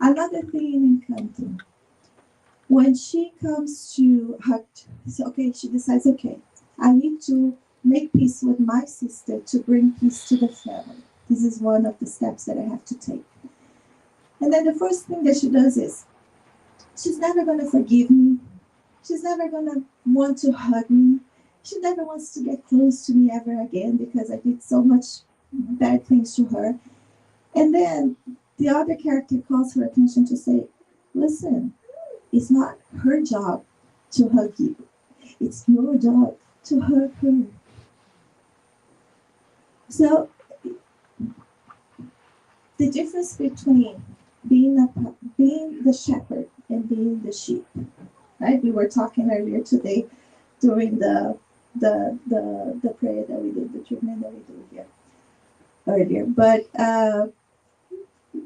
Another thing in Encanto, when she comes to her, so okay, she decides, okay, I need to make peace with my sister to bring peace to the family. This is one of the steps that I have to take. And then the first thing that she does is she's never going to forgive me. She's never going to want to hug me. She never wants to get close to me ever again because I did so much bad things to her. And then the other character calls her attention to say, listen, it's not her job to hug you. It's your job to hug her. So the difference between being the shepherd and being the sheep, right? We were talking earlier today during the prayer that we did, the treatment that we did here earlier. But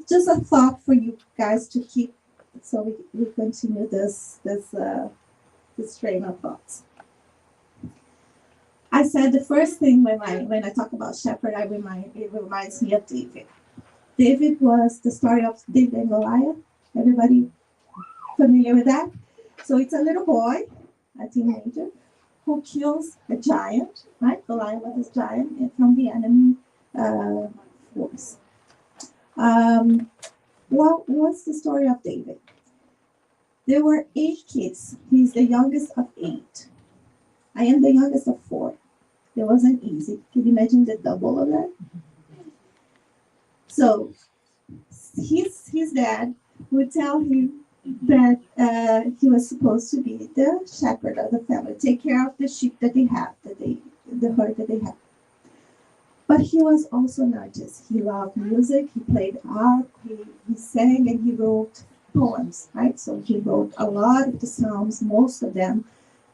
just a thought for you guys to keep, so we continue this train of thoughts. I said the first thing when I talk about shepherd, it reminds me of David. David was the story of David and Goliath. Everybody familiar with that? So it's a little boy, a teenager, who kills a giant, right? Goliath was a giant from the enemy force. What's the story of David? There were 8 kids. He's the youngest of 8. I am the youngest of 4. It wasn't easy. Can you imagine the double of that? So his dad would tell him that he was supposed to be the shepherd of the family, take care of the sheep that they have, the herd that they have. But he was also an artist. He loved music. He played art. He sang and he wrote poems, right? So he wrote a lot of the Psalms. Most of them,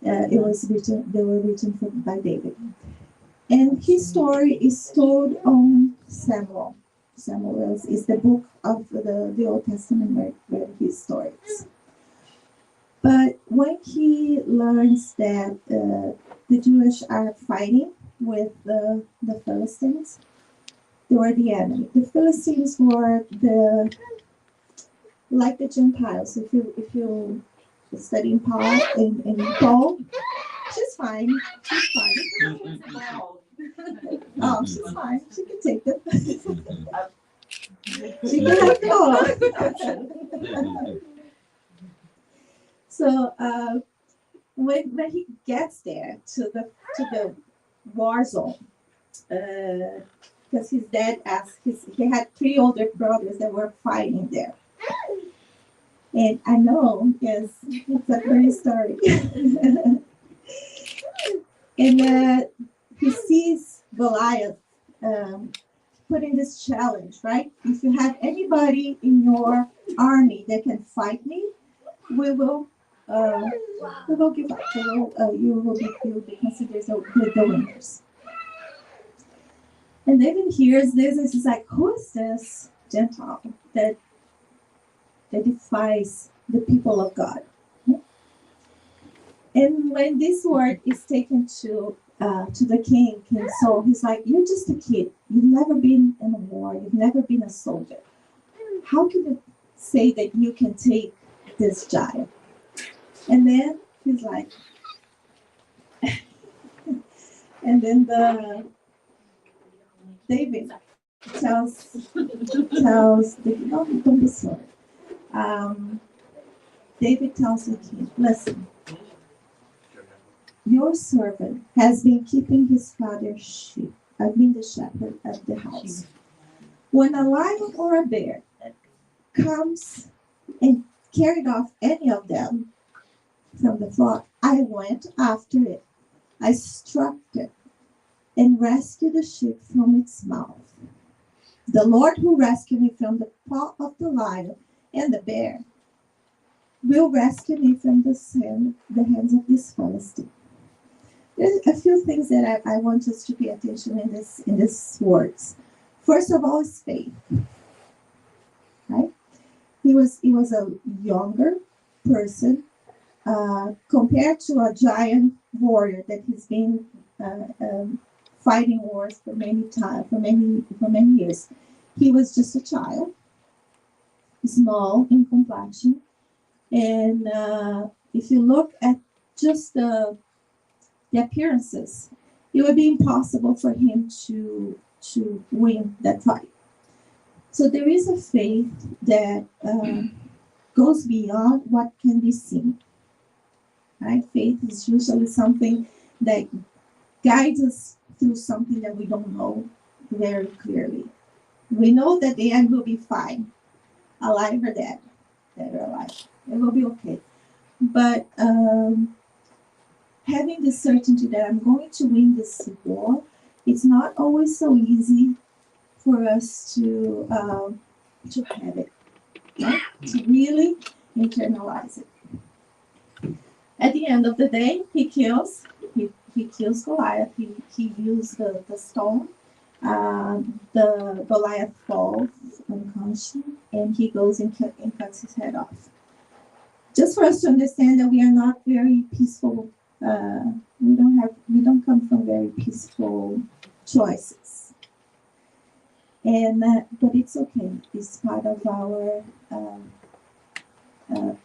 they were written by David. And his story is told on Samuel. Samuel is the book of the Old Testament where his story is. But when he learns that the Jewish are fighting with the Philistines, they were the enemy. The Philistines were like the Gentiles. If you study Paul in Paul, she's fine. She's fine. Oh, she's fine. She can take them. She can have them all. So when he gets there to the war zone, because his dad asked, he had 3 older brothers that were fighting there. And I know, yes, it's a funny story. And he sees Goliath putting this challenge, right? If you have anybody in your army that can fight me, we will give up. You will be considered the winners. And David hears this and he's like, who is this Gentile that defies the people of God? And when this word is taken to the king Saul, he's like, you're just a kid. You've never been in a war. You've never been a soldier. How can you say that you can take this giant? And then he's like, and then David tells don't be sorry. David tells the king, listen, your servant has been keeping his father's sheep. I've been the shepherd of the house. When a lion or a bear comes and carried off any of them from the flock, I went after it. I struck it and rescued the sheep from its mouth. The Lord who rescued me from the paw of the lion and the bear will rescue me from the hands of this Philistine. There's a few things that I want us to pay attention in these words. First of all, is faith. Right? He was a younger person compared to a giant warrior that has been fighting wars for many years. He was just a child. small in complexion. And if you look at just the appearances, it would be impossible for him to win that fight. So there is a faith that goes beyond what can be seen. Right? Faith is usually something that guides us through something that we don't know very clearly. We know that the end will be fine, alive or dead or alive. It will be okay. But having the certainty that I'm going to win this war, it's not always so easy for us to have it, right? To really internalize it. At the end of the day, he kills Goliath. He used the stone. The Goliath falls unconscious, and he goes and cuts his head off. Just for us to understand that we are not very peaceful. We don't come from very peaceful choices, and but it's okay. It's part of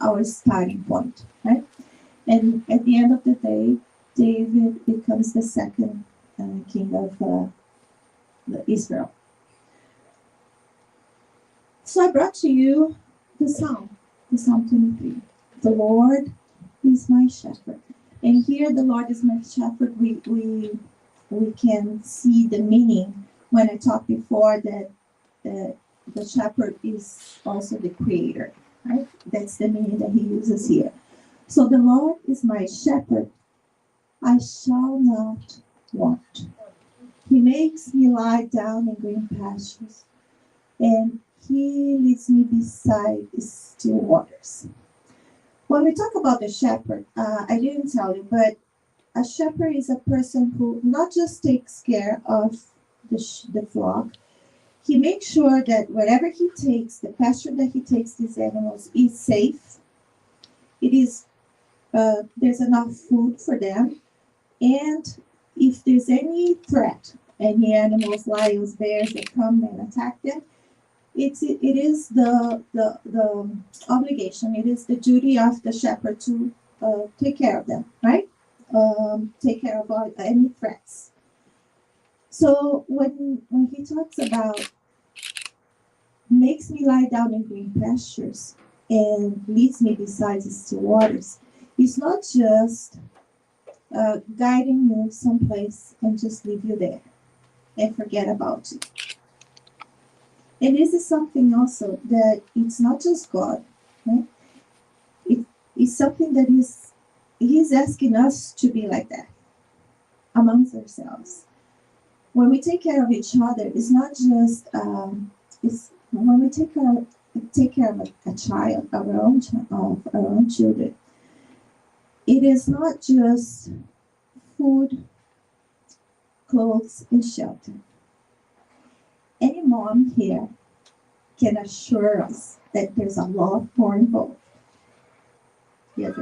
our starting point, right? And at the end of the day, David becomes the second king of Israel. So I brought to you the Psalm 23. The Lord is my shepherd. And here, the Lord is my shepherd, we can see the meaning when I talked before that the shepherd is also the creator, right? That's the meaning that he uses here. So the Lord is my shepherd, I shall not want. He makes me lie down in green pastures, and he leads me beside still waters. When we talk about the shepherd, I didn't tell you, but a shepherd is a person who not just takes care of the flock, he makes sure that wherever he takes, the pasture that he takes these animals is safe. It is there's enough food for them, and if there's any threat, any animals, lions, bears that come and attack them, it is the obligation, it is the duty of the shepherd to take care of them, right? Take care of any threats. So when he talks about makes me lie down in green pastures and leads me beside the still waters, it's not just guiding you someplace and just leave you there and forget about it. And this is something also that it's not just God, right? It's something that He's asking us to be like that amongst ourselves. When we take care of each other, it's not just it's when we take care of a child, of our own children. It is not just food, clothes, and shelter. Any mom here can assure us that there's a lot more involved. Yes.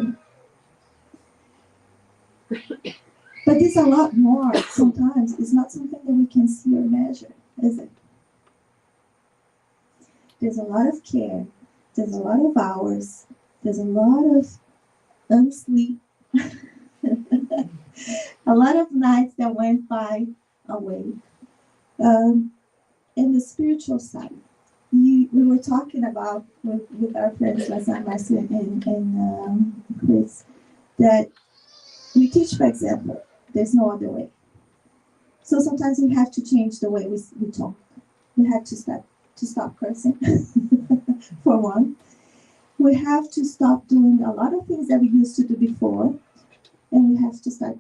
But there's a lot more. Sometimes it's not something that we can see or measure, is it? There's a lot of care. There's a lot of hours. There's a lot of unsleep. A lot of nights that went by awake. In the spiritual side, we were talking about with our friends Marcia and Chris, that we teach by example. There's no other way. So sometimes we have to change the way we talk. We have to stop cursing, for one. We have to stop doing a lot of things that we used to do before, and we have to start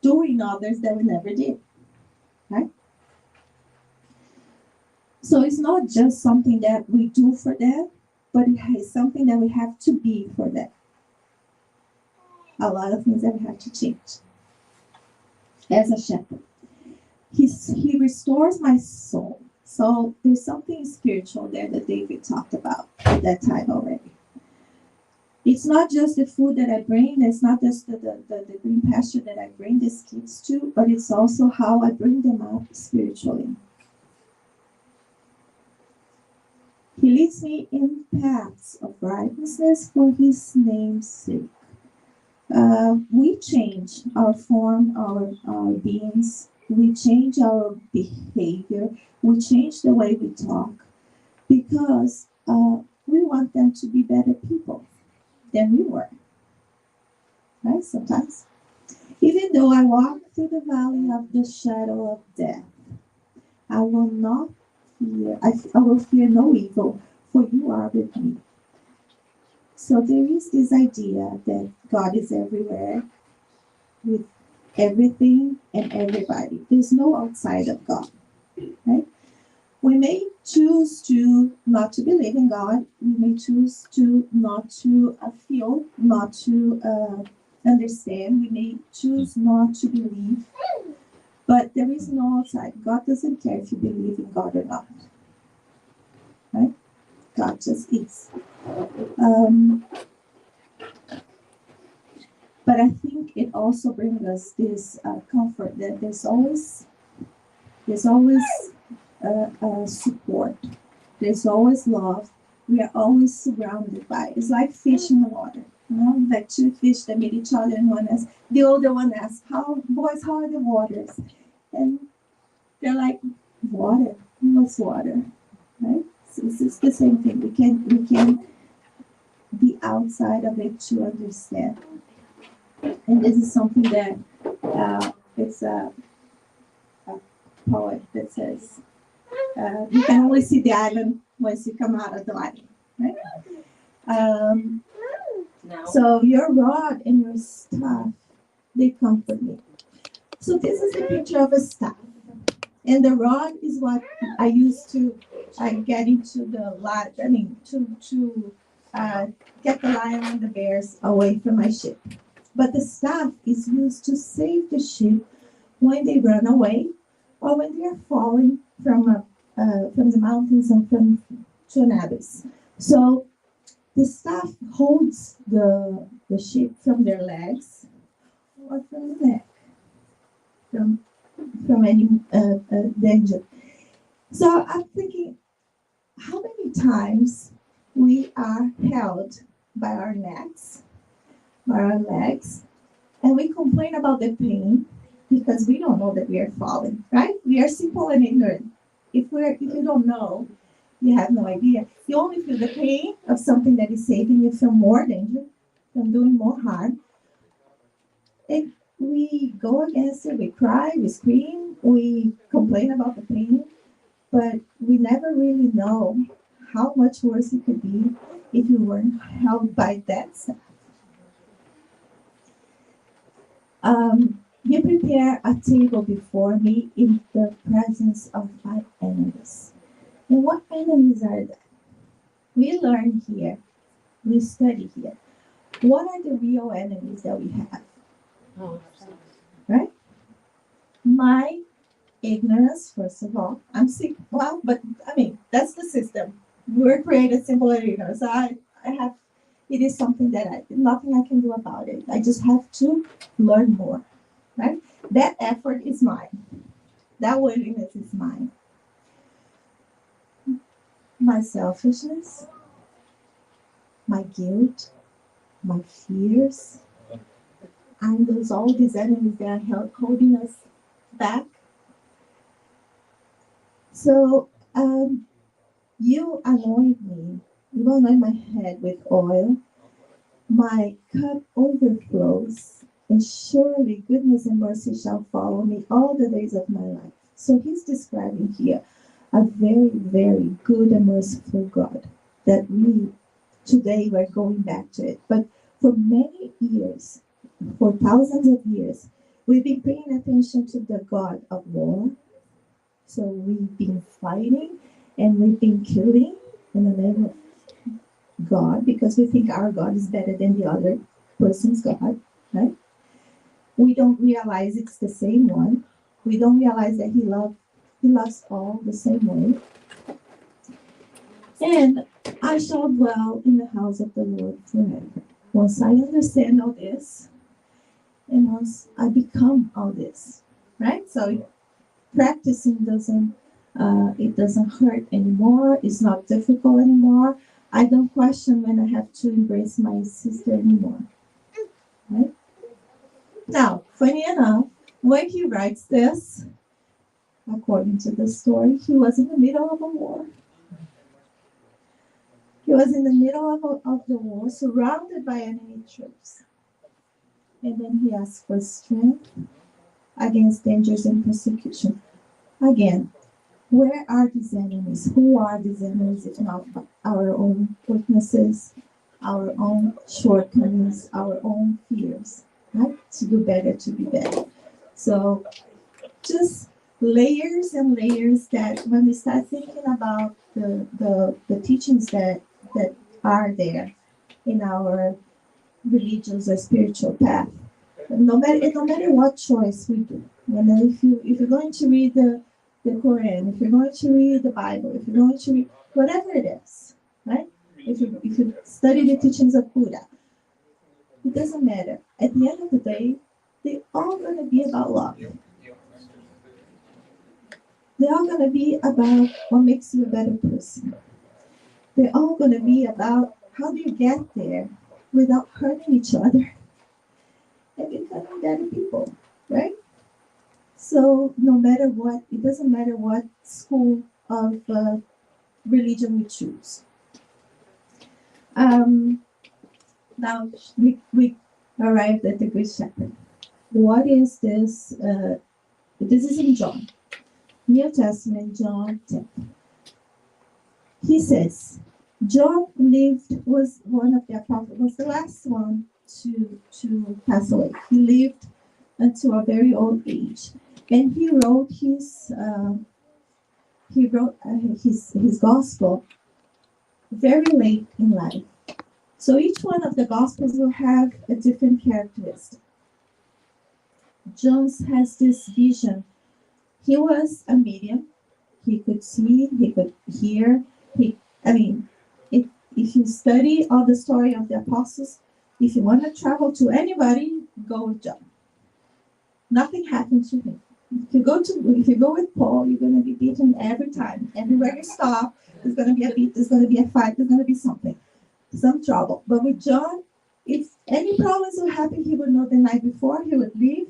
doing others that we never did, right? So it's not just something that we do for them, but it is something that we have to be for them. A lot of things that we have to change. As a shepherd, he restores my soul. So there's something spiritual there that David talked about at that time already. It's not just the food that I bring, it's not just the green pasture that I bring these kids to, but it's also how I bring them up spiritually. He leads me in paths of righteousness for his name's sake. We change our form, our beings. We change our behavior. We change the way we talk because we want them to be better people than we were. Right? Sometimes. Even though I walk through the valley of the shadow of death, I will not fear. I will fear no evil, for you are with me. So there is this idea that God is everywhere with everything and everybody. There's no outside of God, right? We may choose to not to believe in God. We may choose to not to feel, not to understand. We may choose not to believe. But there is no outside. God doesn't care if you believe in God or not, right? God just is. But I think it also brings us this comfort that there's always support. There's always love. We are always surrounded by. It's like fish in the water. You know, like two fish that meet each other, and the older one asks, "How boys? How are the waters?" And they're like, "Water. What's water?" Right? So it's the same thing. We can be outside of it to understand. And this is something that it's a poet that says, "You can only see the island once you come out of the island." Right? Um, so your rod and your staff, they comfort me. So this is a picture of a staff. And the rod is what I use to get into the lion. I mean, to get the lion and the bears away from my ship. But the staff is used to save the ship when they run away or when they are falling from the mountains and from to an abyss. So the staff holds the ship from their legs or from the neck, from any danger. So I'm thinking, how many times we are held by our necks, by our legs, and we complain about the pain because we don't know that we are falling, right? We are simple and ignorant. If you don't know, you have no idea. You only feel the pain of something that is saving you from more danger, from doing more harm. And we go against it, we cry, we scream, we complain about the pain, but we never really know how much worse it could be if you weren't held by that stuff. You prepare a table before me in the presence of my enemies. And what enemies are that? We learn here, we study here. What are the real enemies that we have? Right? My ignorance, first of all. I'm sick. Well, but I mean, that's the system. We're created simple and ignorant. So I have, it is something that nothing I can do about it. I just have to learn more, right? That effort is mine. That willingness is mine. My selfishness, my guilt, my fears, and those all these enemies that are holding us back. So you anoint me, you anoint my head with oil, my cup overflows, and surely goodness and mercy shall follow me all the days of my life. So he's describing here a very, very good and merciful God that we today we're going back to it. But for many years, for thousands of years, we've been paying attention to the God of war. So we've been fighting and we've been killing in the name of God because we think our God is better than the other person's God, right? We don't realize it's the same one. We don't realize that He loves all the same way. And I shall dwell in the house of the Lord forever. Once I understand all this, and once I become all this, right? So practicing doesn't It doesn't hurt anymore. It's not difficult anymore. I don't question when I have to embrace my sister anymore. Right? Now, funny enough, when he writes this, according to the story, he was in the middle of a war. He was in the middle of the war, surrounded by enemy troops. And then he asked for strength against dangers and persecution. Again, where are these enemies? Who are these enemies if not our own weaknesses, our own shortcomings, our own fears? Right? To do better, to be better. So just layers and layers that when we start thinking about the teachings that are there in our religious or spiritual path, no matter what choice we do, if you're going to read the Quran, if you're going to read the Bible, if you're going to read whatever it is, right? If you study the teachings of Buddha, it doesn't matter. At the end of the day, they're all going to be about love. They're all going to be about what makes you a better person. They're all going to be about how do you get there without hurting each other and becoming better people, right? So no matter what, it doesn't matter what school of religion we choose. Now we arrived at the Good Shepherd. What is this? This is in John, New Testament, John 10. He says, John was one of the apostles, was the last one to pass away. He lived until a very old age, and he wrote his gospel very late in life. So each one of the gospels will have a different characteristic. John has this vision. He was a medium. He could see, he could hear. If you study all the story of the apostles, if you want to travel to anybody, go with John. Nothing happened to him. If you go with Paul, you're going to be beaten every time. Everywhere you stop, there's going to be a beat, there's going to be a fight, there's going to be something, some trouble. But with John, if any problems will happen, he would know the night before. He would leave,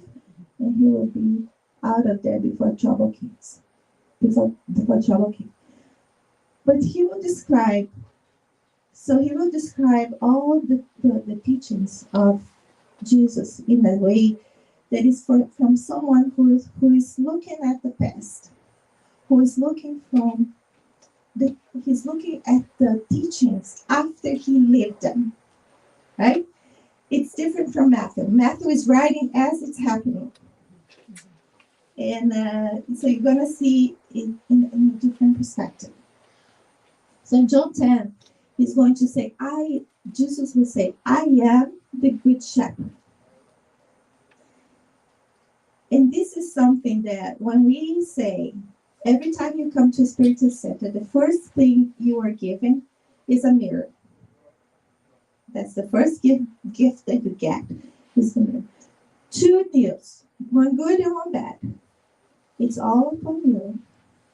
and he will be out of there before trouble comes. Before trouble came. But he will describe all the teachings of Jesus in a way that is from someone who is looking at the past, who is looking he's looking at the teachings after he lived them, right? It's different from Matthew. Matthew is writing as it's happening. And so you're going to see it in a different perspective. So in John 10, he's going to say, Jesus will say, I am the good shepherd. And this is something that when we say, every time you come to a Spiritist center, the first thing you are given is a mirror. That's the first gift that you get is the mirror. 2 news, one good and one bad. It's all upon you.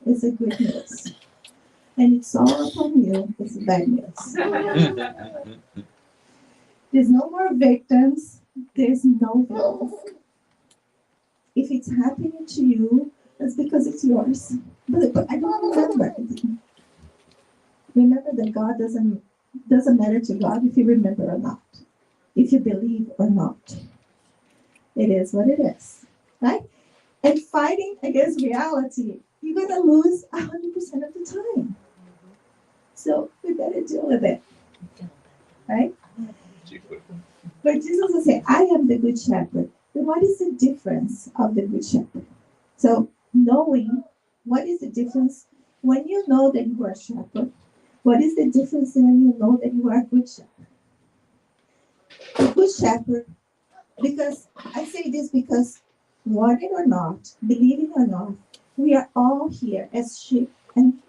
It's a good news. And it's all upon you. It's bad news. There's no more victims. There's no villains. If it's happening to you, it's because it's yours. But I don't remember. Remember that God doesn't matter to God if you remember or not. If you believe or not. It is what it is. Right? And fighting against reality, you're going to lose 100% of the time. So we better deal with it. Right? But Jesus will say, I am the good shepherd. Then what is the difference of the good shepherd? So knowing what is the difference when you know that you are a shepherd, what is the difference when you know that you are a good shepherd? The good shepherd, because I say this because want it or not, believe it or not, we are all here as sheep and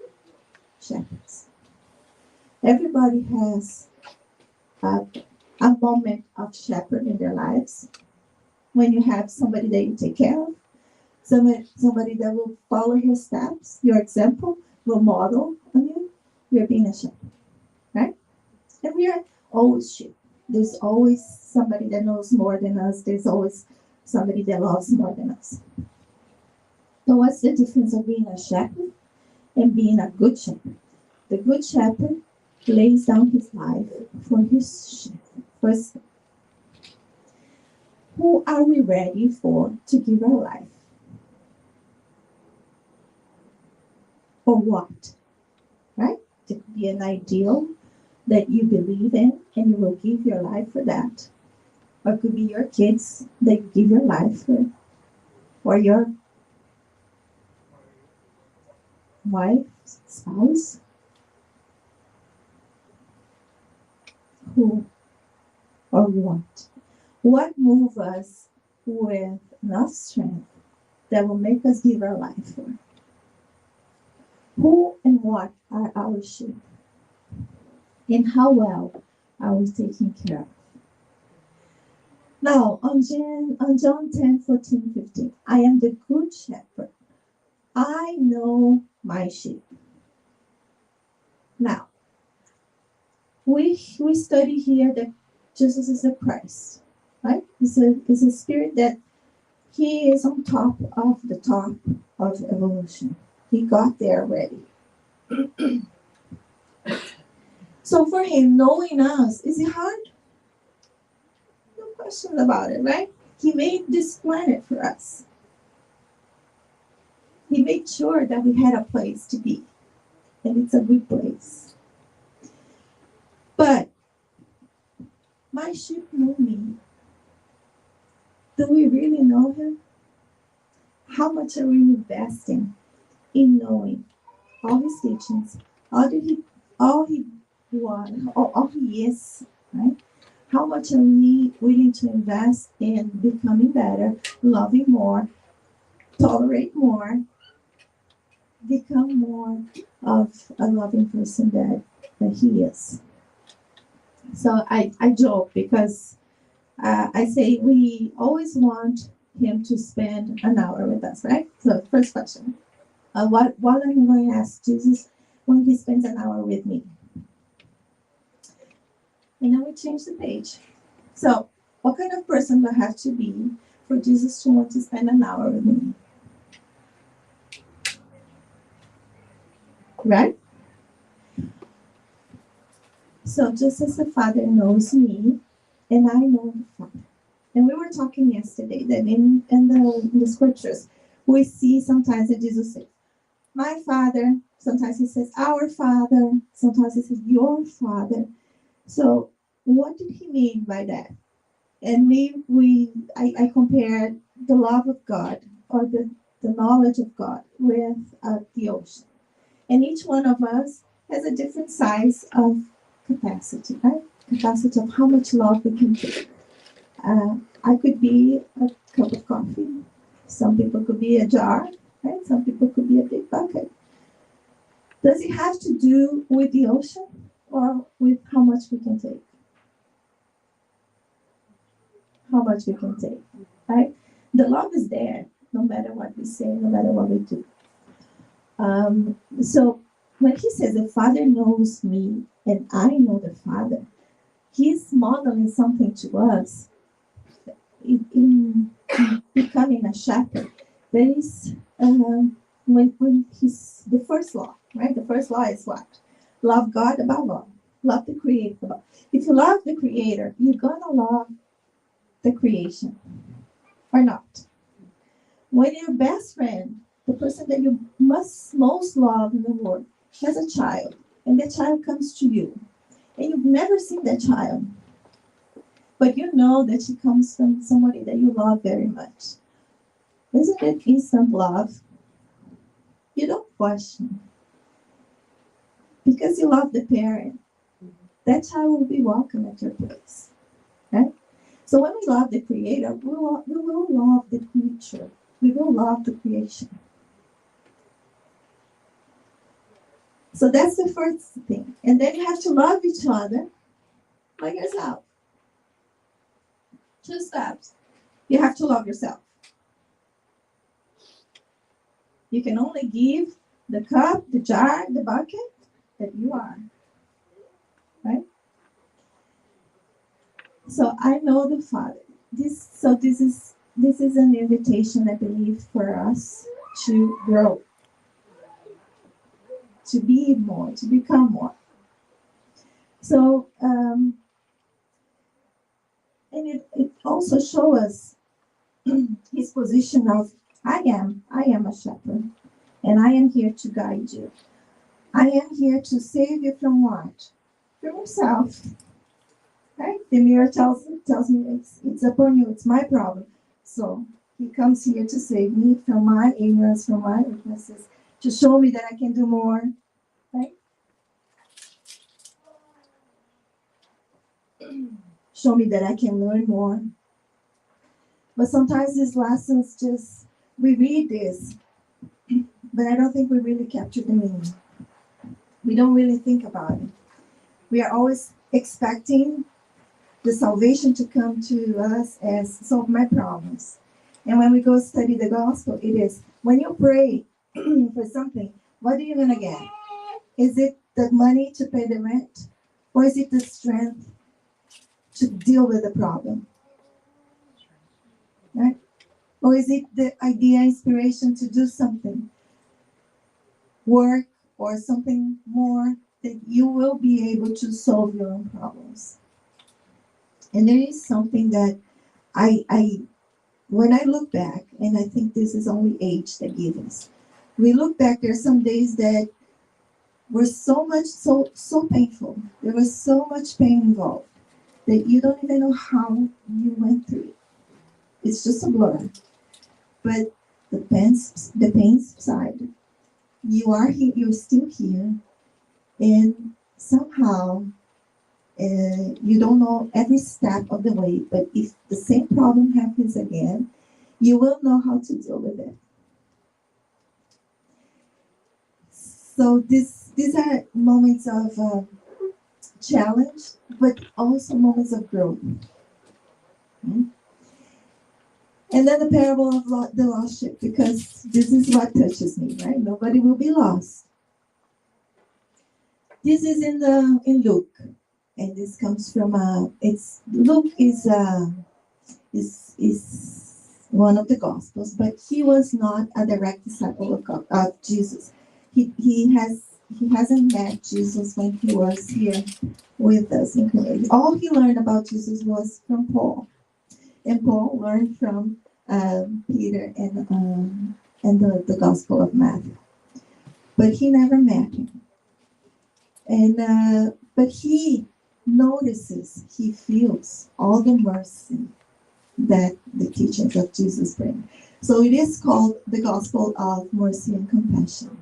shepherds. Everybody has a moment of shepherd in their lives when you have somebody that you take care of, somebody that will follow your steps, your example, will model on you. You're being a shepherd, right? And we are always sheep. There's always somebody that knows more than us. There's always somebody that loves more than us. So what's the difference of being a shepherd and being a good shepherd? The good shepherd lays down his life for his sheep. First, who are we ready for to give our life? For what? Right? It could be an ideal that you believe in and you will give your life for that. Or it could be your kids that you give your life for. Or your wife, spouse. Who or what? What moves us with enough strength that will make us give our life for? Who and what are our sheep? And how well are we taking care of? Now, on John 10:14-15, I am the good shepherd. I know my sheep. Now, we study here that Jesus is the Christ, right? It's a spirit that he is on top of the top of evolution. He got there already. So for him, knowing us, is it hard? No question about it, right? He made this planet for us. He made sure that we had a place to be. And it's a good place. But my sheep know me. Do we really know him? How much are we investing in knowing all his teachings, all he was, all he is, right? How much are we willing to invest in becoming better, loving more, tolerate more, become more of a loving person that he is? So I joke because I say we always want him to spend an hour with us, right? So first question, what am I going to ask Jesus when he spends an hour with me? And then we change the page. So what kind of person do I have to be for Jesus to want to spend an hour with me? Right? So just as the Father knows me, and I know the Father. And we were talking yesterday that in the scriptures, we see sometimes that Jesus says, my Father, sometimes he says, our Father, sometimes he says, your Father. So what did he mean by that? And I compared the love of God or the knowledge of God with the ocean. And each one of us has a different size of capacity, right? Capacity of how much love we can take. I could be a cup of coffee. Some people could be a jar, right? Some people could be a big bucket. Does it have to do with the ocean or with how much we can take? How much we can take, right? The love is there, no matter what we say, no matter what we do. So when he says the Father knows me and I know the Father, he's modeling something to us in becoming a shepherd. There is when he's the first law, right? The first law is what? Love God above all. Love the Creator above. If you love the Creator, you're gonna love the creation, or not. When your best friend, the person that you most love in the world, has a child, and that child comes to you, and you've never seen that child, but you know that she comes from somebody that you love very much, isn't it instant love? You don't question. Because you love the parent, that child will be welcome at your place, right? So when we love the Creator, we will love the creature. We will love the creation. So that's the first thing. And then you have to love each other like yourself. 2 steps. You have to love yourself. You can only give the cup, the jar, the bucket that you are, right? So I know the Father. This is an invitation, I believe, for us to grow, to be more, to become more. So, and it also shows us his position of I am a shepherd, and I am here to guide you. I am here to save you from what? From yourself. Right? The mirror tells me it's upon you, it's my problem. So he comes here to save me from my ignorance, from my weaknesses, to show me that I can do more. Right? Show me that I can learn more. But sometimes these lessons just, we read this, but I don't think we really capture the meaning. We don't really think about it. We are always expecting the salvation to come to us as solve my problems. And when we go study the gospel, it is when you pray for something, what are you going to get? Is it the money to pay the rent? Or is it the strength to deal with the problem? Right? Or is it the idea, inspiration to do something? Work or something more that you will be able to solve your own problems. And there is something that I when I look back, and I think this is only age that gives us. We look back, there are some days that were so painful. There was so much pain involved that you don't even know how you went through it. It's just a blur. But the pain subside. You are here, you're still here, and somehow you don't know every step of the way, but if the same problem happens again, you will know how to deal with it. So these are moments of challenge, but also moments of growth. Right? And then the parable of the lost sheep, because this is what touches me, right? Nobody will be lost. This is in Luke, and this comes from Luke is one of the Gospels, but he was not a direct disciple of Jesus. He hasn't met Jesus when he was here with us in community. All he learned about Jesus was from Paul, and Paul learned from Peter and the Gospel of Matthew, but he never met him. And but he notices, he feels all the mercy that the teachings of Jesus bring. So it is called the Gospel of Mercy and Compassion.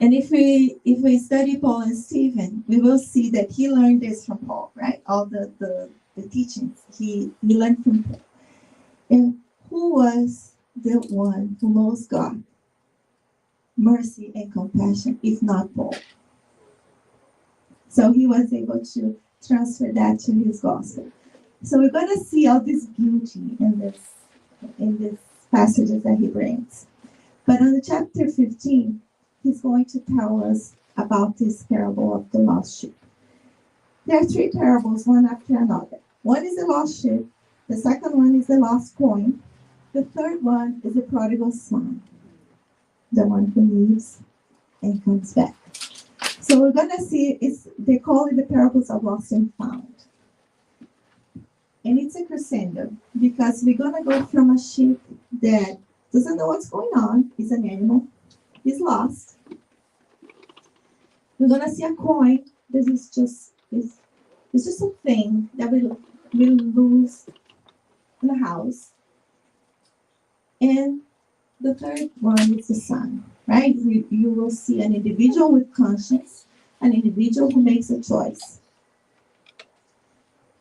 And if we study Paul and Stephen, we will see that he learned this from Paul, right? All the teachings he learned from Paul. And who was the one who most got mercy and compassion, if not Paul? So he was able to transfer that to his gospel. So we're going to see all this beauty in this passages that he brings. But on the chapter 15, he's going to tell us about this parable of the lost sheep. There are three parables, one after another. One is the lost sheep. The second one is the lost coin. The third one is the prodigal son, the one who leaves and comes back. So we're going to see, they call it the parables of lost and found. And it's a crescendo because we're going to go from a sheep that doesn't know what's going on, is an animal, is lost. We're going to see a coin. This is just a thing that we lose in a house. And the third one is the son, right? You will see an individual with conscience, an individual who makes a choice.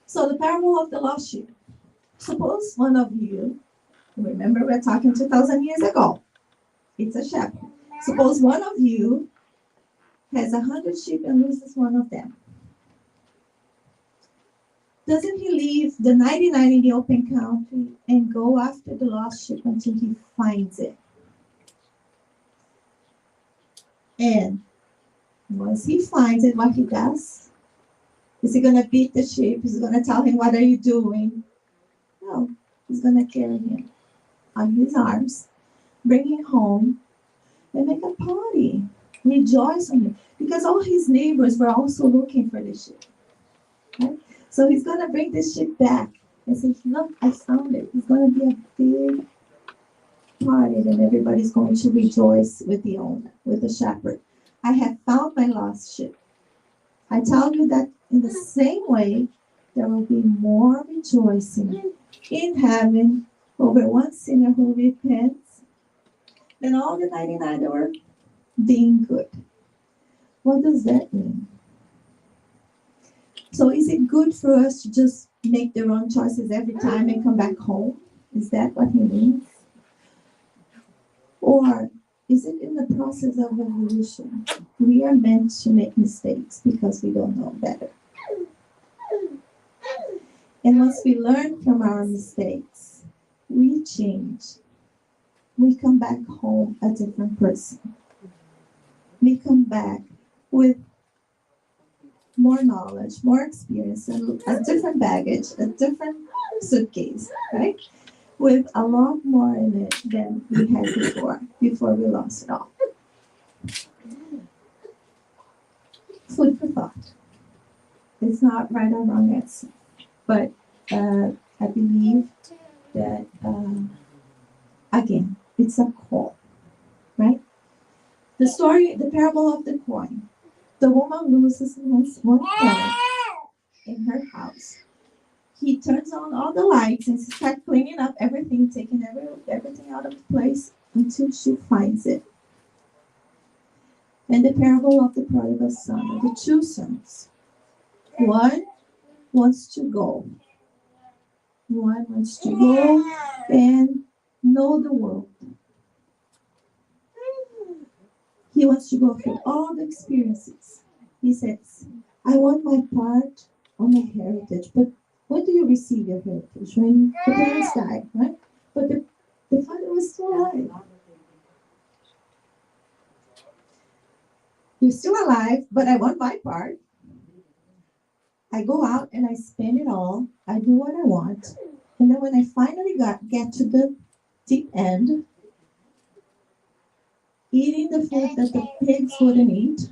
So the parable of the lost sheep. Suppose one of you, remember we're talking 2,000 years ago, it's a shepherd. Suppose one of you has 100 sheep and loses one of them. Doesn't he leave the 99 in the open country and go after the lost sheep until he finds it? And once he finds it, what he does, is he going to beat the sheep? Is he going to tell him, what are you doing? No, he's going to carry him on his arms, bring him home, and make a party. Rejoice on him. Because all his neighbors were also looking for the sheep. Right? So he's going to bring the sheep back and say, look, I found it. It's going to be a big party, and everybody's going to rejoice with the owner, with the shepherd. I have found my lost sheep. I tell you that in the same way, there will be more rejoicing in heaven over one sinner who repents than all the 99 that were being good. What does that mean? So is it good for us to just make the wrong choices every time and come back home? Is that what he means? Or is it in the process of evolution? We are meant to make mistakes because we don't know better. And once we learn from our mistakes, we change. We come back home a different person. We come back with more knowledge, more experience, and a different baggage, a different suitcase, right? With a lot more in it than we had before we lost it all. Food for thought. It's not right or wrong answer, but I believe that, again, it's a call, right? The parable of the coin. The woman loses one coin in her house. He turns on all the lights and starts cleaning up everything, taking everything out of place until she finds it. And the parable of the prodigal son, the two sons. One wants to go. One wants to go and know the world. He wants to go through all the experiences. He says, I want my part on my heritage. But when do you receive your heritage? When the parents die, right? But the father was still alive. You're still alive, but I want my part. I go out and I spend it all. I do what I want. And then when I finally get to the deep end, eating the food that the pigs wouldn't eat,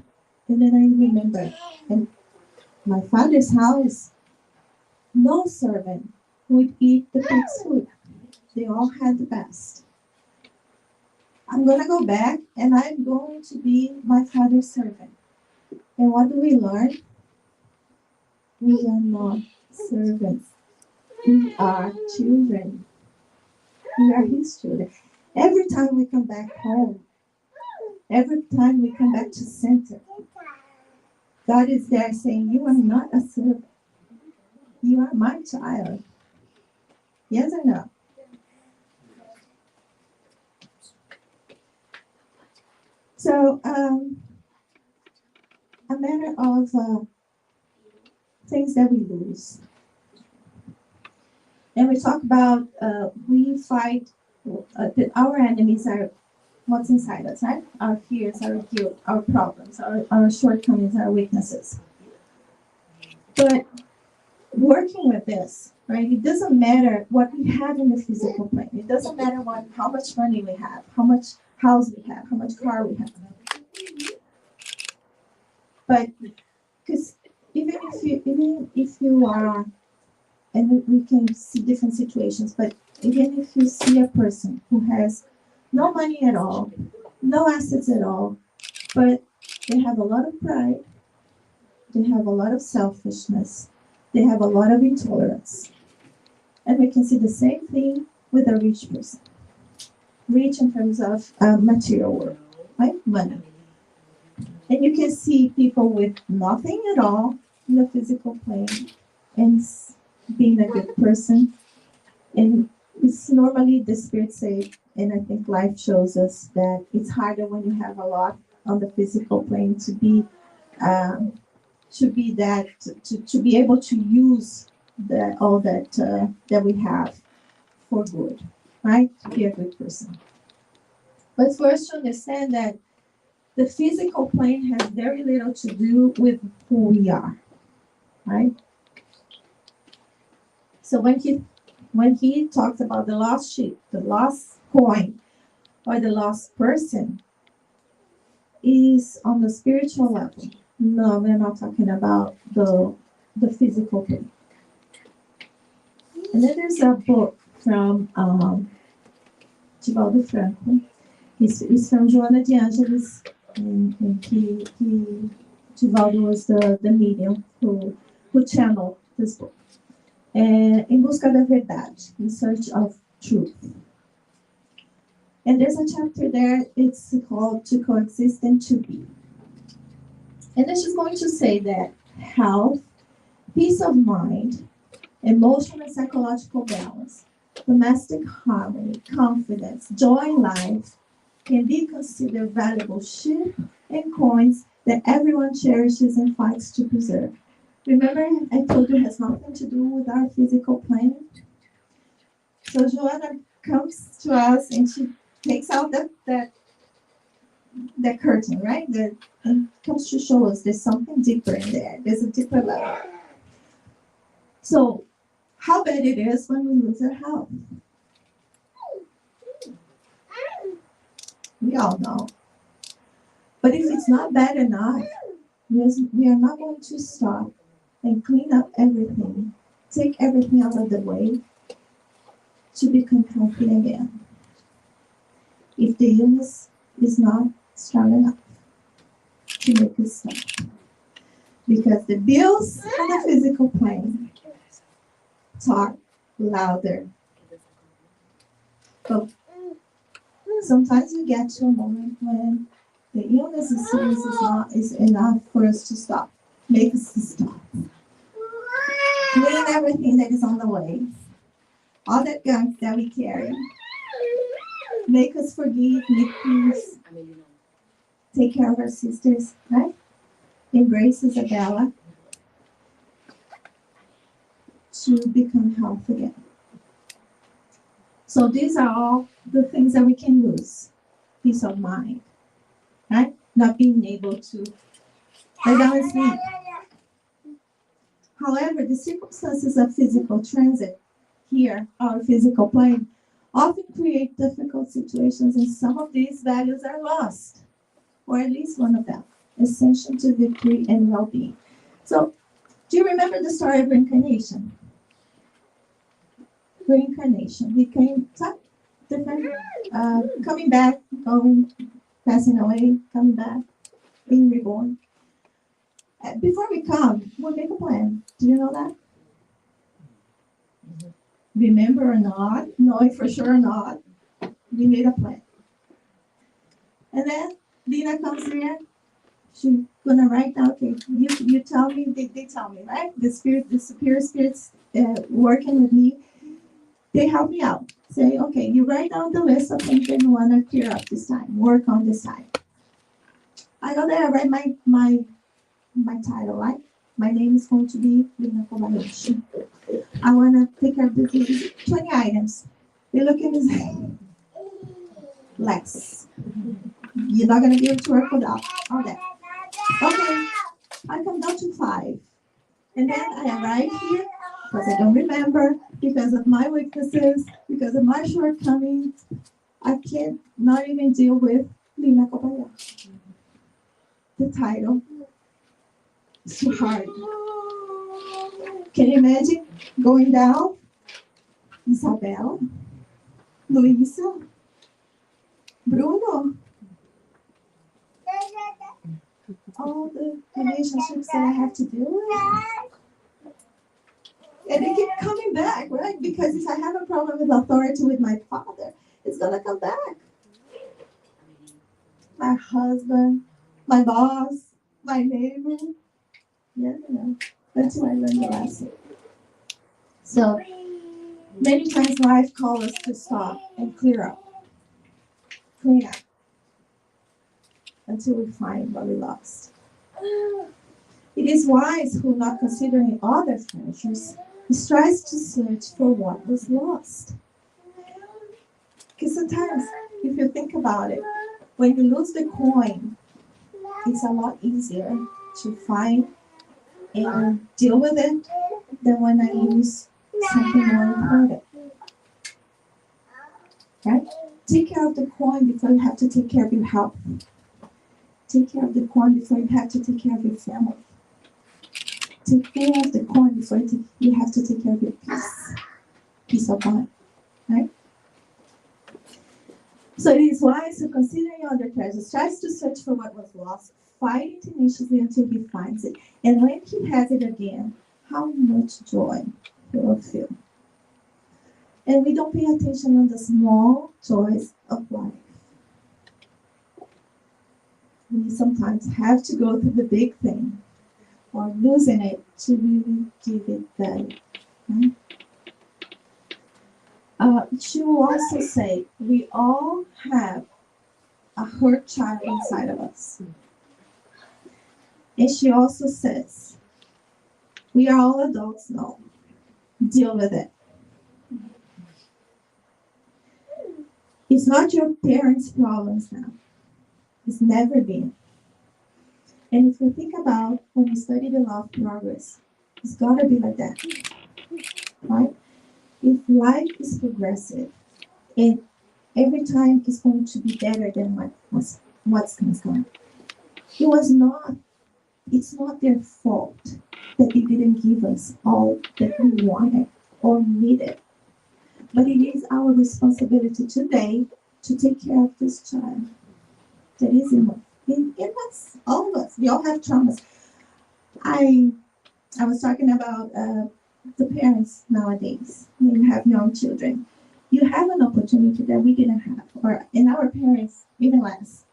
and then I remember, and my father's house, no servant would eat the pig's food. They all had the best. I'm going to go back and I'm going to be my father's servant. And what do we learn? We are not servants. We are children. We are his children. Every time we come back home, every time we come back to center, God is there saying, you are not a servant. You are my child. Yes or no? So, a matter of things that we lose. And we talk about we fight, that our enemies are what's inside us, right? Our fears, our guilt, our problems, our shortcomings, our weaknesses. But working with this, right? It doesn't matter what we have in the physical plane. It doesn't matter how much money we have, how much house we have, how much car we have. But because even if you are, and we can see different situations, but even if you see a person who has no money at all, no assets at all, but they have a lot of pride, they have a lot of selfishness, they have a lot of intolerance. And we can see the same thing with a rich person. Rich in terms of material world, right? Money. And you can see people with nothing at all in the physical plane and being a good person. And it's normally the spirit say, and I think life shows us that it's harder when you have a lot on the physical plane to be able to use all that we have for good, right? To be a good person. But for us to understand that the physical plane has very little to do with who we are, right? So when he talks about the lost sheep, the lost coin, or the lost person, is on the spiritual level. No, we're not talking about the physical plane. And then there's a book from Divaldo Franco. He's from Joana de Angelis, and Divaldo was the medium who channeled this book. Em Busca da Verdade, In Search of Truth. And there's a chapter there, it's called To Coexist and To Be. And then she's going to say that health, peace of mind, emotional and psychological balance, domestic harmony, confidence, joy in life can be considered valuable sheep and coins that everyone cherishes and fights to preserve. Remember, I told you it has nothing to do with our physical plane? So Joanna comes to us and she takes out that curtain, right? And comes to show us there's something deeper in there. There's a deeper level. So, how bad it is when we lose our health? We all know. But if it's not bad enough, we are not going to stop and clean up everything, take everything out of the way to become healthy again. If the illness is not strong enough to make us stop. Because the bills on the physical plane talk louder. But sometimes we get to a moment when the illness is serious is enough for us to stop. Make us to stop. Clean everything that is on the way. All that gunk that we carry. Make us forgive, make peace. Take care of our sisters, right? Embrace Isabella to become healthy again. So these are all the things that we can lose. Peace of mind, right? Not being able to lay down and sleep. However, the circumstances of physical transit here, our physical plane, often create difficult situations, and some of these values are lost, or at least one of them, essential to victory and well-being. So, do you remember the story of reincarnation? Reincarnation. We came different, coming back, going, passing away, coming back, being reborn. Before we come, we make a plan. Do you know that? Remember or not, know it for sure or not, we made a plan. And then Lina comes here. She's gonna write down. Okay, you tell me. They tell me, right? The superior spirits working with me. They help me out. Say, okay, you write down the list of things that you wanna clear up this time. Work on this time. I go there. I write my title, right? My name is going to be Lina Kobayashi. I wanna take care of these 20 items. They look at me and say, less. You're not gonna be able to work without all that. Okay, I come down to 5. And then I arrive here because I don't remember, because of my weaknesses, because of my shortcomings. I can't not even deal with Lina Kobayashi. The title is too hard. Can you imagine going down? Isabel, Luisa, Bruno, all the relationships that I have to deal with. And they keep coming back, right? Because if I have a problem with authority with my father, it's going to come back. My husband, my boss, my neighbor. Yeah, you know, until I learn the lesson. So, many times life calls us to stop and clear up, clean up, until we find what we lost. It is wise who, not considering other treasures, strives to search for what was lost. Because sometimes, if you think about it, when you lose the coin, it's a lot easier to find and deal with it than when I use something more important. Right? Take care of the coin before you have to take care of your health. Take care of the coin before you have to take care of your family. Take care of the coin before you have to take care of your peace of mind. Right? So it is wise to consider your other treasures. Tries to search for what was lost, fighting tenaciously until he finds it. And when he has it again, how much joy he will feel. And we don't pay attention on the small joys of life. We sometimes have to go through the big thing or losing it to really give it value. Right? She will also say, we all have a hurt child inside of us. And she also says, we are all adults now. Deal with it. It's not your parents' problems now. It's never been. And if we think about when we study the law of progress, it's got to be like that. Right? If life is progressive and every time it's going to be better than what's gone. It's not their fault that they didn't give us all that we wanted or needed. But it is our responsibility today to take care of this child that is in us, all of us. We all have traumas. I was talking about the parents nowadays. When you have young children, you have an opportunity that we didn't have, or in our parents, even less.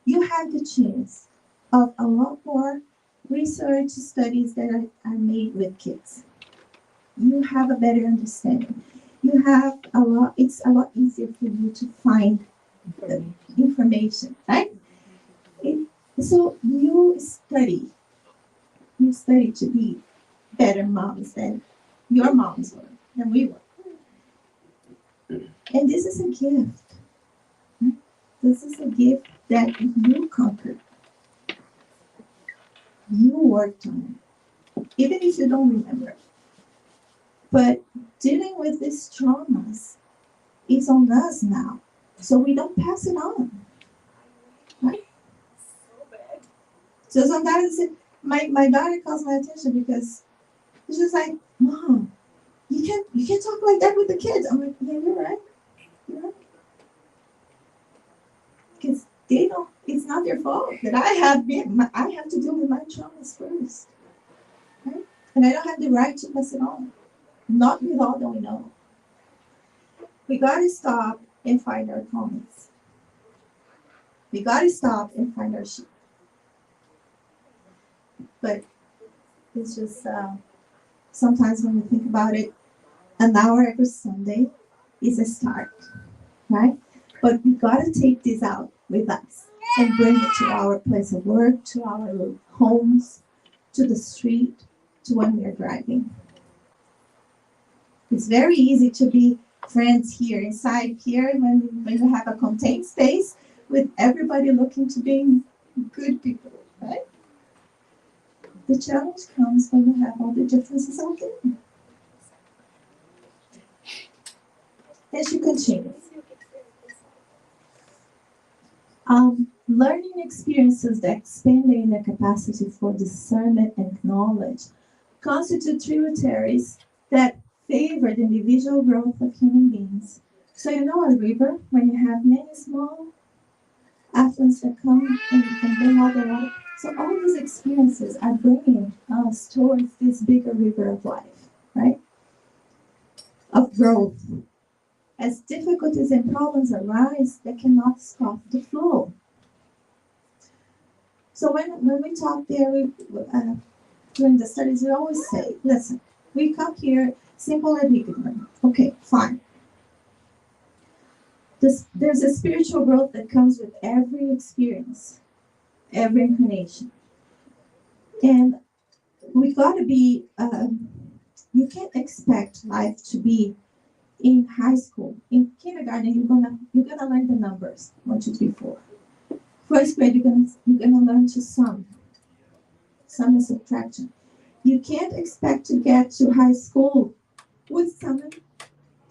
You have the chance of a lot more research studies that are made with kids. You have a better understanding. You have it's a lot easier for you to find the information, right? So you study to be better moms than your moms were, than we were. And this is a gift. This is a gift that you conquered. You worked on it, even if you don't remember. But dealing with these traumas is on us now, so we don't pass it on. Right? So sometimes my daughter calls my attention because she's like, "Mom, you can't talk like that with the kids." I'm like, "Yeah, you're right. You're right." Because they don't. It's not their fault that I have to deal with my traumas first, right? And I don't have the right to pass it on. Not with all that we know. We gotta stop and find our comments. We gotta stop and find our sheep. But it's just sometimes when we think about it, an hour every Sunday is a start, right? But we gotta take this out with us and bring it to our place of work, to our homes, to the street, to when we're driving. It's very easy to be friends here, inside here, when you have a contained space with everybody looking to being good people, right? The challenge comes when you have all the differences out there. And she continues. Learning experiences that expand their inner capacity for discernment and knowledge constitute tributaries that favor the individual growth of human beings. So you know a river, when you have many small affluents that come and bring all the water. So all these experiences are bringing us towards this bigger river of life, right? Of growth. As difficulties and problems arise, they cannot stop the flow. So when we talk there, during the studies, we always say, listen, we come here simple and ignorant. Okay, fine. There's a spiritual growth that comes with every experience, every incarnation. And we got to be, you can't expect life to be in high school. In kindergarten, you're gonna learn the numbers, 1, 2, 3, 4. First grade, you're gonna learn to sum and subtraction. You can't expect to get to high school with sum and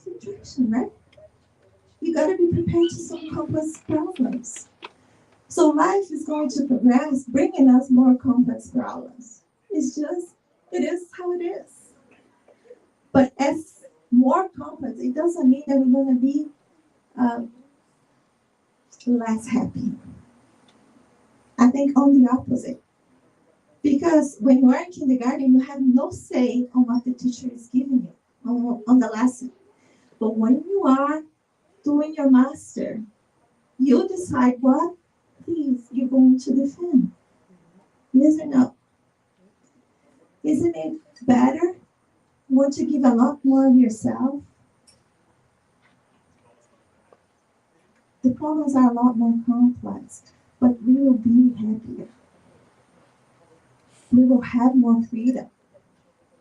subtraction, right? You gotta be prepared to solve complex problems. So life is going to progress, bringing us more complex problems. It is how it is. But as more complex, it doesn't mean that we're going to be uh, less happy. I think on the opposite. Because when you are in kindergarten, you have no say on what the teacher is giving you on the lesson. But when you are doing your master, you decide what things you're going to defend. Yes or no? Isn't it better? Want to give a lot more of yourself? The problems are a lot more complex, but we will be happier. We will have more freedom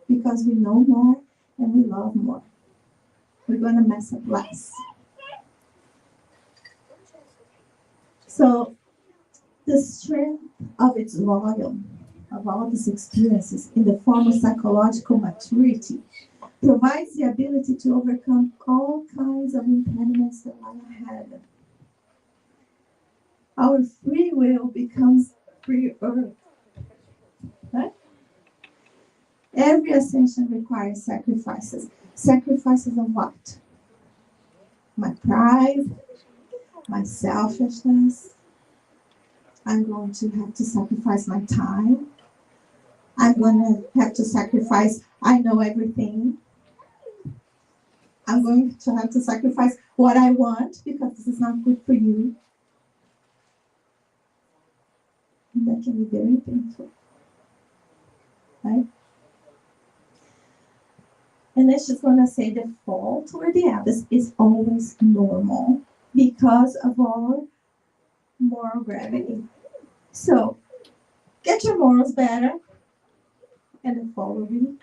because we know more and we love more. We're going to mess up less. So the strength of its loyal, of all these experiences in the form of psychological maturity provides the ability to overcome all kinds of impediments that lie ahead. Our free will becomes freer. Right? Every ascension requires sacrifices. Sacrifices of what? My pride, my selfishness. I'm going to have to sacrifice my time. I'm going to have to sacrifice, I know everything. I'm going to have to sacrifice what I want because this is not good for you. And that can be very painful. Right? And it's just going to say the fall toward the abyss is always normal because of our moral gravity. So, get your morals better, and the fall will be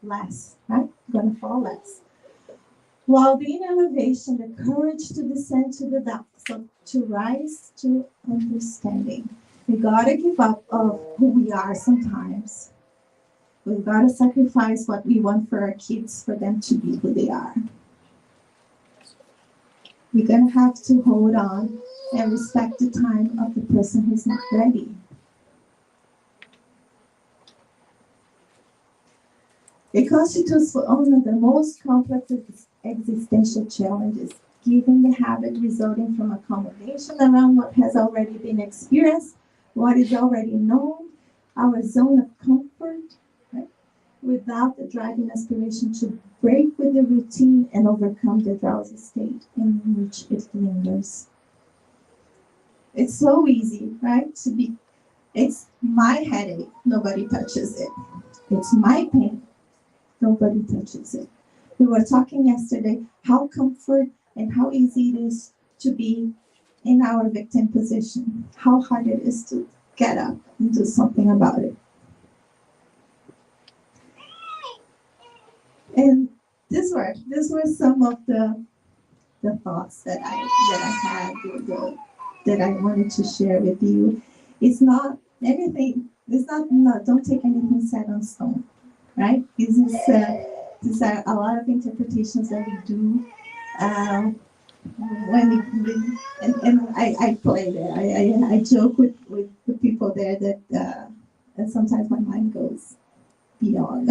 less, right? Going to fall less. While being elevation, the courage to descend to the depths, so to rise to understanding. We gotta give up of who we are sometimes. We've got to sacrifice what we want for our kids for them to be who they are. We're going to have to hold on and respect the time of the person who's not ready. It constitutes for one of the most complex existential challenges, given the habit resulting from accommodation around what has already been experienced, what is already known, our zone of comfort, without the driving aspiration to break with the routine and overcome the drowsy state in which it lingers. It's so easy, right? It's my headache, nobody touches it. It's my pain, nobody touches it. We were talking yesterday how comfort and how easy it is to be in our victim position, how hard it is to get up and do something about it. And these were some of the thoughts that I had, that I wanted to share with you. It's not anything. It's not. Don't take anything set on stone, right? These are a lot of interpretations that we do. When and I play there. I joke with the people there that sometimes my mind goes beyond.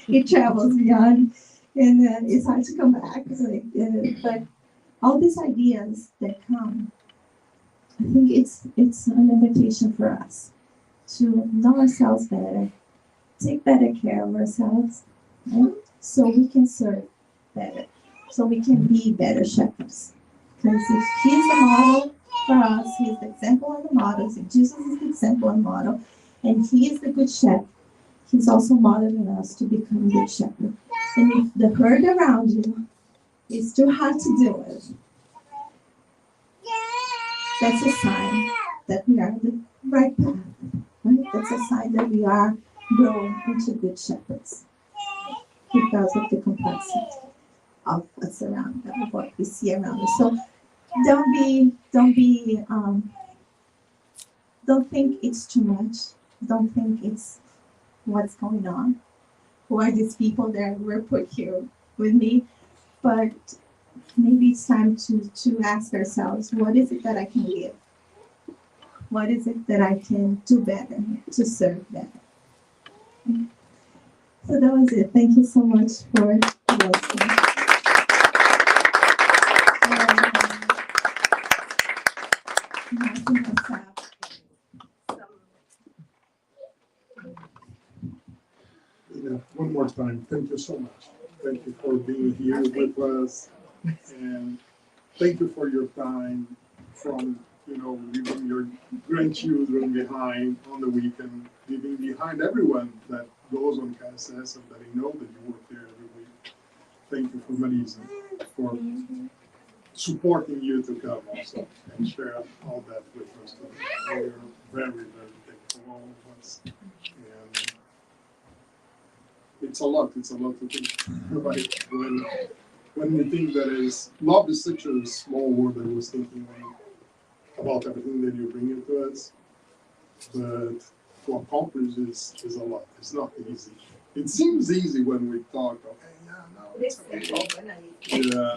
It travels beyond, and it's hard to come back. But all these ideas that come, I think it's an invitation for us to know ourselves better, take better care of ourselves, right? So we can serve better, so we can be better shepherds. Because if He's the model for us, He's the example and the model. So Jesus is the example and model, and He is the good shepherd. He's also modeling us to become good shepherd. And if the herd around you is too hard to deal with, that's a sign that we are on the right path. Right? That's a sign that we are growing into good shepherds because of the complexity of what's around us, of what we see around us. So don't think it's too much. Don't think it's what's going on. Who are these people that were put here with me? But maybe it's time to ask ourselves, what is it that I can give? What is it that I can do better to serve better? So that was it. Thank you so much for listening. One more time, thank you so much. Thank you for being here with us, and thank you for your time from leaving your grandchildren behind on the weekend, leaving behind everyone that goes on KSSF and that I know that you work there every week. Thank you for Marisa for supporting you to come also and share all that with us. We're very, very thankful, all of us. And it's a lot to think. Like when we think that love is such a small word, I was thinking about everything that you bring into us, but to accomplish is a lot. It's not easy. It seems easy when we talk, okay, it's okay. Yeah.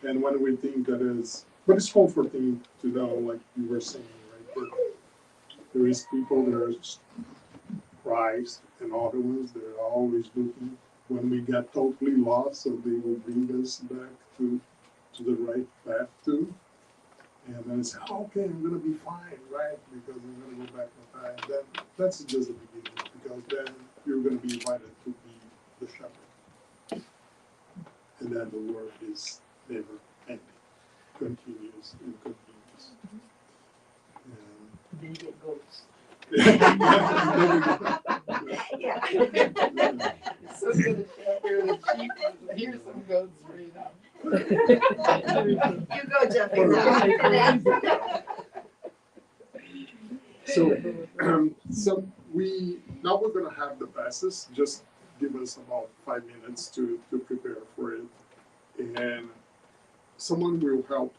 And when we think but it's comforting to know, like you were saying, right, that there is people that are Christ and other ones that are always looking when we get totally lost, so they will bring us back to the right path too. And then it's okay, I'm gonna be fine, right? Because I'm gonna go back on time. That's just the beginning, because then you're gonna be invited to be the shepherd. And then the work is never ending, continues and continues. Then you get goats. Yeah. So good to hear the sheep. Here's some goats for you now. You go, Jeffy. So we're gonna have the passes. Just give us about 5 minutes to prepare for it, and someone will help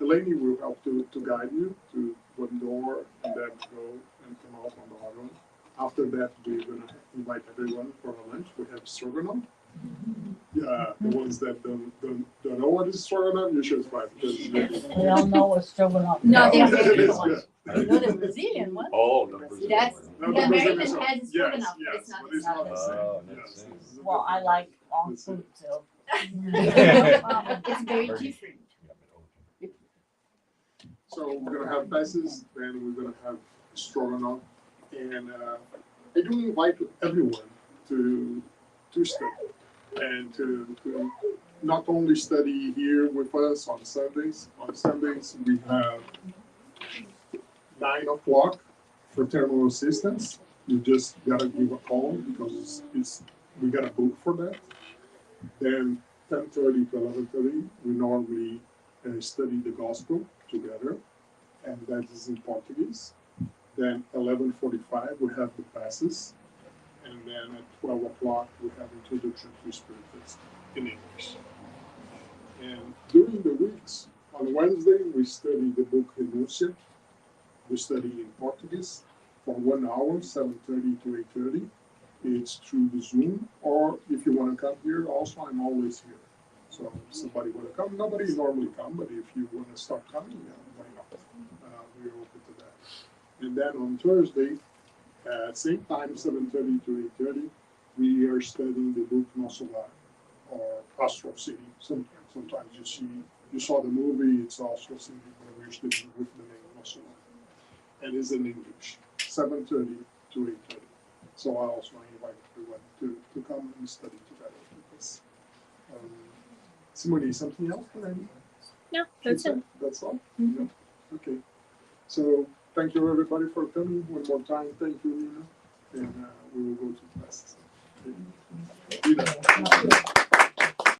Eleni will help to guide you to one door and then go and come out on the other one. After that, we're gonna invite everyone for a lunch. We have stroganoff. Yeah, the ones that don't know what is stroganoff, you should try, because it's really We all know what's stroganoff. No, the it American is one. good. You know the Brazilian one? Oh, the Brazilian That's one. the American Brazilian has yes, stroganoff, but it's yes, not but the it's not the same. same. Oh, Yes, that's it. it's a Well, I different- like all That's food, so. It's very different. So we're gonna have passes, then we're gonna have stroganoff, and I do invite everyone to study and to not only study here with us on Sundays. On Sundays we have 9 o'clock for terminal assistance. You just gotta give a call because we got a book for that. Then 10:30 to 11:30 we normally study the gospel together, and that is in Portuguese. Then 11:45 we have the passes, and then at 12 o'clock we have introduction to Spiritist in English. And during the weeks, on Wednesday we study the book Renúncia. We study in Portuguese for 1 hour, 7:30 to 8:30. It's through the Zoom, or if you want to come here, also I'm always here. So if somebody want to come, nobody normally come, but if you want to start coming, why not? We're open to that. And then on Thursday, at same time, 7:30 to 8:30, we are studying the book Nosso Lar, or Astral City. Sometimes you saw the movie, it's Astral City, but we're studying with the name Nosso Lar. And it's in English, 7:30 to 8:30. So I also invite everyone to come and study together with us. Simone, something else that I need? No, that's it. That's all? Mm-hmm. Yeah. Okay. So thank you everybody for coming one more time. Thank you, Lina. And we will go to classes. Okay. Lina.